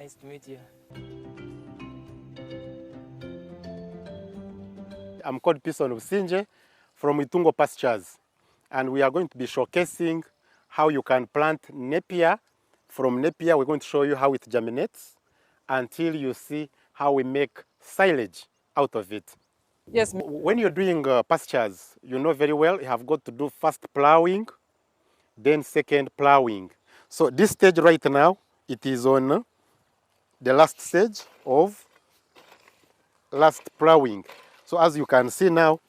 Nice to meet you. I'm called Pison Usinje from Itungo Pastures, and we are going to be showcasing how you can plant Napier. From Napier, we're going to show you how it germinates until you see how we make silage out of it. Yes. When you're doing pastures, you know very well you have got to do first plowing, then second plowing. So this stage right now, it is on the last stage of last plowing. So as you can see now,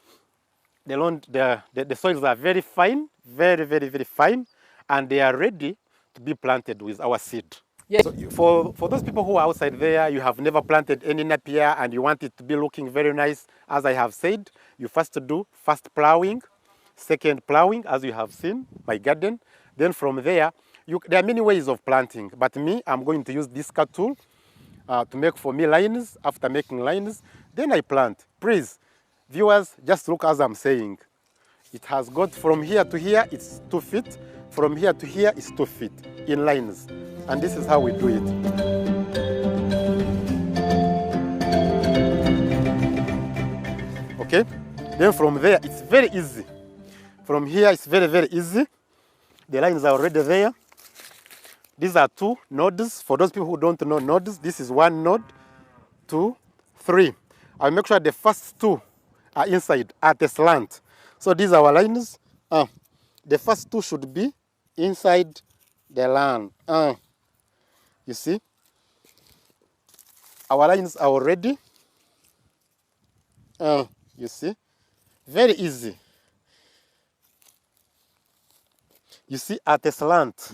the soils are very fine, very fine, and they are ready to be planted with our seed. Yes. So for those people who are outside there, you have never planted any Napier and you want it to be looking very nice, as I have said, you first do first plowing, second plowing, as you have seen, my garden. Then from there, there are many ways of planting, but me, I'm going to use this cut tool to make for me lines. After making lines, then I plant. Please, viewers, just look as I'm saying. It has got from here to here, it's 2 feet. From here to here, it's 2 feet in lines. And this is how we do it. Okay? Then from there, it's very easy. From here, it's very easy. The lines are already there. These are 2 nodes. For those people who don't know nodes, this is 1 node, 2, 3. I'll make sure the first 2 are inside at a slant. So these are our lines. The first 2 should be inside the land. You see? Our lines are already. You see? Very easy. You see, at a slant.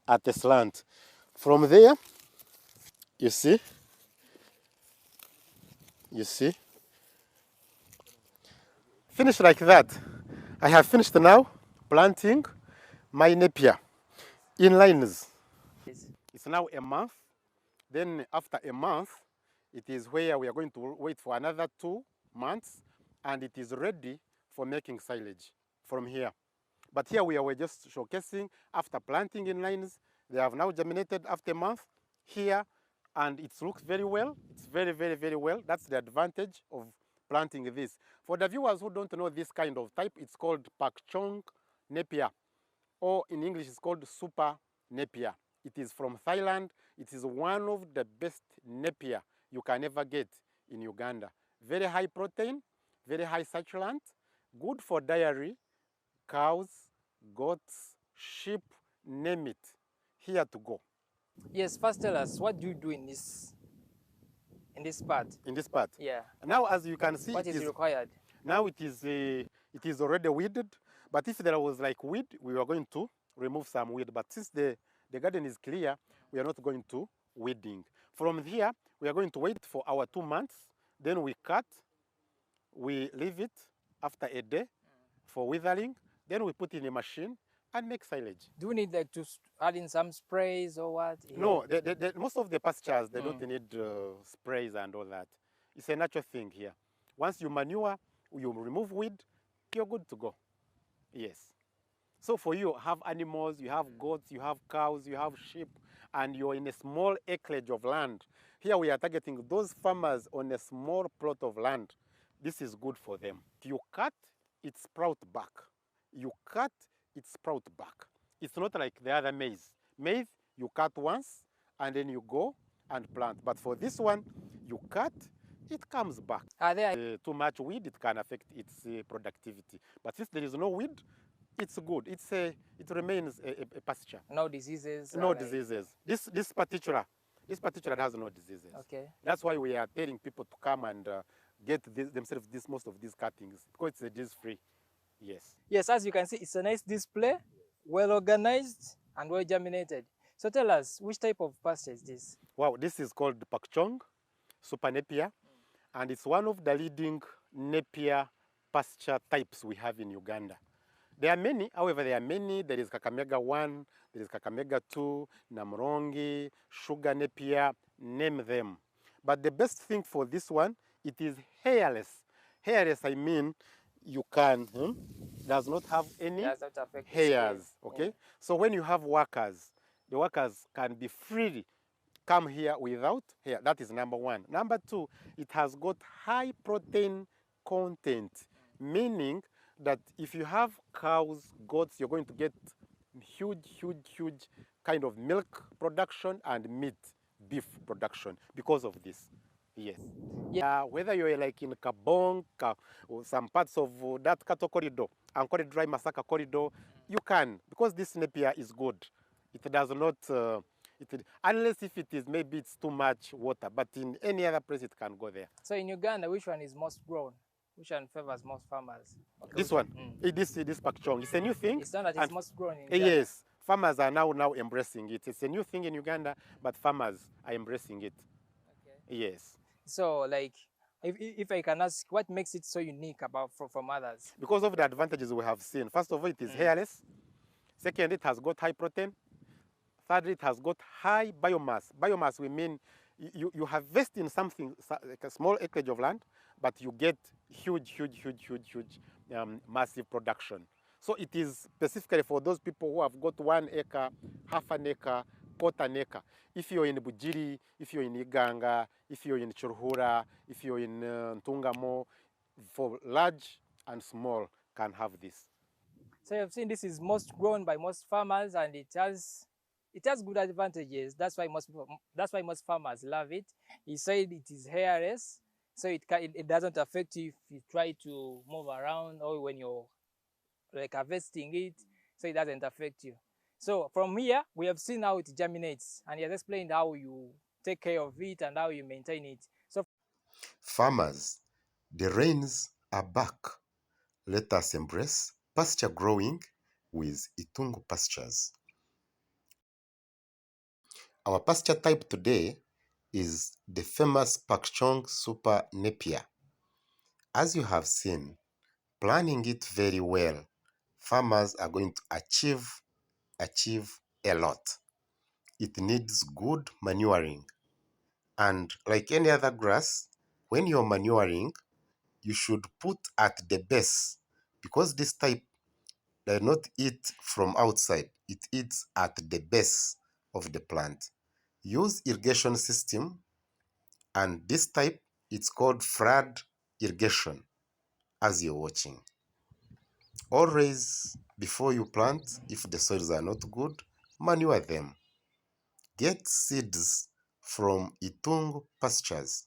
At a slant. From there, you see? You see? Finish like that. I have finished now planting my Napier in lines. It's now a month. Then after a month, it is where we are going to wait for another 2 months, and it is ready for making silage from here. But here we are just showcasing after planting in lines. They have now germinated after a month here, and it looks very well. It's very well. That's the advantage of planting this. For the viewers who don't know this kind of type, it's called Pakchong Napier, or in English it's called Super Napier. It is from Thailand. It is one of the best Napier you can ever get in Uganda. Very high protein, very high succulent, good for dairy, cows, goats, sheep, name it. Here to go. Yes, first tell us, what do you do in this part? In this part? Yeah. Now, as you can see, what is required? Now it is already weeded, but if there was like weed, we were going to remove some weed. But since the garden is clear, we are not going to weeding. From here, we are going to wait for our 2 months. Then we cut, we leave it after a day for withering. Then we put in a machine and make silage. Do we need like to add in some sprays or what? No, most of the pastures, they don't need sprays and all that. It's a natural thing here. Once you manure, you remove weed, you're good to go. Yes. So for you have animals, you have goats, you have cows, you have sheep, and you're in a small acreage of land. Here we are targeting those farmers on a small plot of land. This is good for them. You cut, it sprout back. You cut, it sprout back. It's not like the other maize. Maize, you cut once, and then you go and plant. But for this one, you cut, it comes back. Are there too much weed, it can affect its productivity. But since there is no weed, it's good. It remains a pasture. No diseases? No diseases. This particular has no diseases. Okay. That's why we are telling people to come and get themselves most of these cuttings, because it's disease-free. Yes. Yes, as you can see, it's a nice display, well organized and well germinated. So tell us, which type of pasture is this? Wow, this is called Pakchong Super Napier, and it's one of the leading Napier pasture types we have in Uganda. There are many, however, there is Kakamega 1, there is Kakamega 2, Namrongi, Sugar Napier, name them. But the best thing for this one, it is hairless. Hairless, I mean, you can, does not have any hairs, okay? So when you have workers, the workers can be freely come here without hair. That is number one. Number two, it has got high protein content, meaning that if you have cows, goats, you're going to get huge kind of milk production and meat, beef production because of this. Yes. Yeah, whether you're like in Kabong or some parts of that cattle corridor, Ankole Dry Masaka corridor, you can, because this Napier is good. It does not, unless if it is, maybe it's too much water, but in any other place it can go there. So in Uganda, which one is most grown? Which one favors most farmers? Okay, this one, this pakchong, it's a new thing. It's not that it's most grown in Uganda. Yes, farmers are now embracing it. It's a new thing in Uganda, but farmers are embracing it. Okay. Yes. So, like, if I can ask, what makes it so unique about from others? Because of the advantages we have seen. First of all, it is hairless. Second, it has got high protein. Thirdly, it has got high biomass. Biomass, we mean you harvest in something like a small acreage of land, but you get huge, massive production. So it is specifically for those people who have got 1 acre, half an acre, quarter an acre. If you're in Bujiri, if you're in Iganga, if you're in Churhura, if you're in Ntungamo, for large and small can have this. So you've seen this is most grown by most farmers, and it has good advantages. That's why most farmers love it. He said it is hairless, so it doesn't affect you if you try to move around or when you're like harvesting it, so it doesn't affect you. So from here, we have seen how it germinates, and he has explained how you take care of it and how you maintain it. So farmers, the rains are back. Let us embrace pasture growing with Itungo Pastures. Our pasture type today is the famous Pakchong Super Napier. As you have seen, planning it very well, farmers are going to achieve a lot. It needs good manuring. And like any other grass, when you're manuring, you should put at the base, because this type does not eat from outside. It eats at the base of the plant. Use irrigation system, and this type, it's called flood irrigation, as you're watching. Always, before you plant, if the soils are not good, manure them. Get seeds from Itungo Pastures,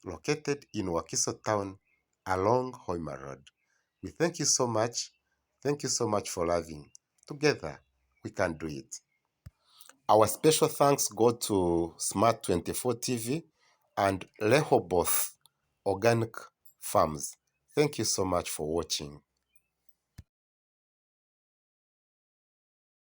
located in Wakiso town along Hoima Road. We thank you so much. Thank you so much for loving. Together, we can do it. Our special thanks go to Smart 24 TV and Rehoboth Organic Farms. Thank you so much for watching.